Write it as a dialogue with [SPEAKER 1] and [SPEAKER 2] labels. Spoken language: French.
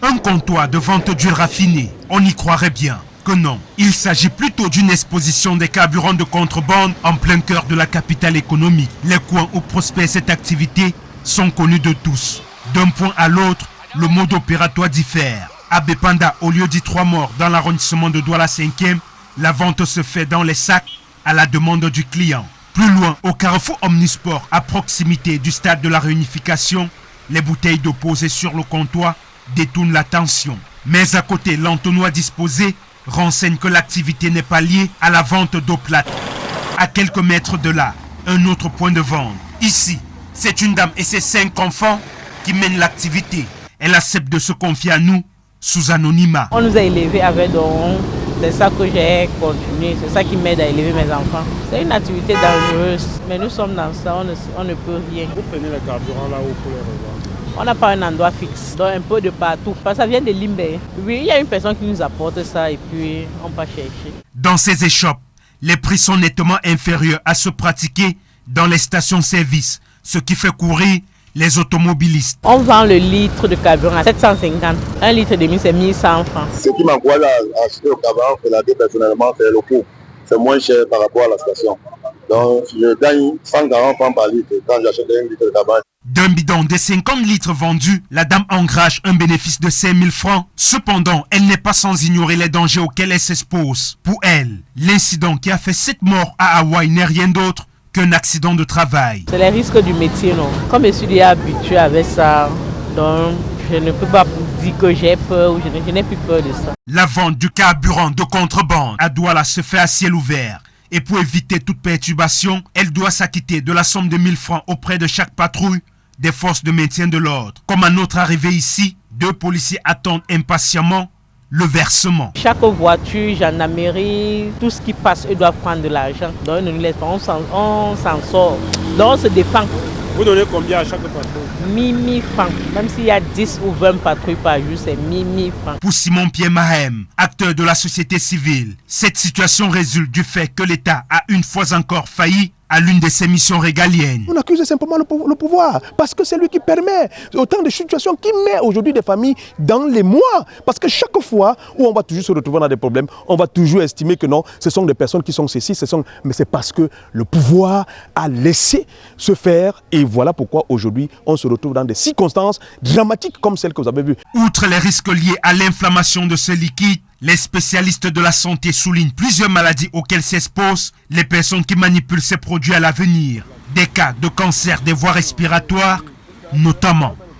[SPEAKER 1] Un comptoir de vente d'huile raffinée, on y croirait bien que non. Il s'agit plutôt d'une exposition des carburants de contrebande en plein cœur de la capitale économique. Les coins où prospère cette activité sont connus de tous. D'un point à l'autre, le mode opératoire diffère. À Bépanda, au lieu d'y 3 morts dans l'arrondissement de Douala 5e, la vente se fait dans les sacs à la demande du client. Plus loin, au carrefour Omnisport, à proximité du stade de la réunification, les bouteilles d'eau posées sur le comptoir détournent l'attention. Mais à côté, l'entonnoir disposé renseigne que l'activité n'est pas liée à la vente d'eau plate. À quelques mètres de là, un autre point de vente. Ici, c'est une dame et ses 5 enfants qui mènent l'activité. Elle accepte de se confier à nous sous anonymat.
[SPEAKER 2] On nous a élevés avec donc, c'est ça que j'ai continué, c'est ça qui m'aide à élever mes enfants. C'est une activité dangereuse, mais nous sommes dans ça, on ne peut rien.
[SPEAKER 3] Vous prenez le carburant là où pour les revendre?
[SPEAKER 2] On n'a pas un endroit fixe, donc un peu de partout. Parce que ça vient de Limbé. Oui, il y a une personne qui nous apporte ça et puis on va chercher.
[SPEAKER 1] Dans ces échoppes, les prix sont nettement inférieurs à ceux pratiqués dans les stations-service, ce qui fait courir les automobilistes.
[SPEAKER 2] On vend le litre de carburant à 750. Un litre et demi, c'est 1100 francs.
[SPEAKER 4] Ce qui m'encourage à acheter au carburant, personnellement, c'est le coût. C'est moins cher par rapport à la station. Donc, je gagne 140 francs par litre quand j'achète un litre de carburant.
[SPEAKER 1] D'un bidon de 50 litres vendus, la dame engrange un bénéfice de 5000 francs. Cependant, elle n'est pas sans ignorer les dangers auxquels elle s'expose. Pour elle, l'incident qui a fait 7 morts à Hawaï n'est rien d'autre qu'un accident de travail.
[SPEAKER 2] C'est les risques du métier, non? Comme je suis déjà habitué avec ça, donc je ne peux pas dire que j'ai peur ou je n'ai plus peur de ça.
[SPEAKER 1] La vente du carburant de contrebande à Douala se fait à ciel ouvert. Et pour éviter toute perturbation, elle doit s'acquitter de la somme de 1000 francs auprès de chaque patrouille des forces de maintien de l'ordre. Comme à notre arrivée ici, 2 policiers attendent impatiemment le versement.
[SPEAKER 2] Chaque voiture, gendarmerie, tout ce qui passe, ils doivent prendre de l'argent. Donc, ne nous laisse pas, on s'en sort. Donc, on se défend.
[SPEAKER 3] Vous donnez combien à chaque patrouille?
[SPEAKER 2] 1000 francs. Même s'il y a 10 ou 20 patrouilles par jour, c'est 1000 francs.
[SPEAKER 1] Pour Simon-Pierre Mahem, acteur de la société civile, cette situation résulte du fait que l'État a une fois encore failli à l'une de ses missions régaliennes.
[SPEAKER 5] On accuse simplement le pouvoir, parce que c'est lui qui permet autant de situations, qui met aujourd'hui des familles dans les mois. Parce que chaque fois où on va toujours se retrouver dans des problèmes, on va toujours estimer que non, ce sont des personnes qui sont ceci, mais c'est parce que le pouvoir a laissé se faire. Et voilà pourquoi aujourd'hui, on se retrouve dans des circonstances dramatiques comme celles que vous avez vues.
[SPEAKER 1] Outre les risques liés à l'inflammation de ce liquide, les spécialistes de la santé soulignent plusieurs maladies auxquelles s'exposent les personnes qui manipulent ces produits à l'avenir. Des cas de cancer des voies respiratoires notamment.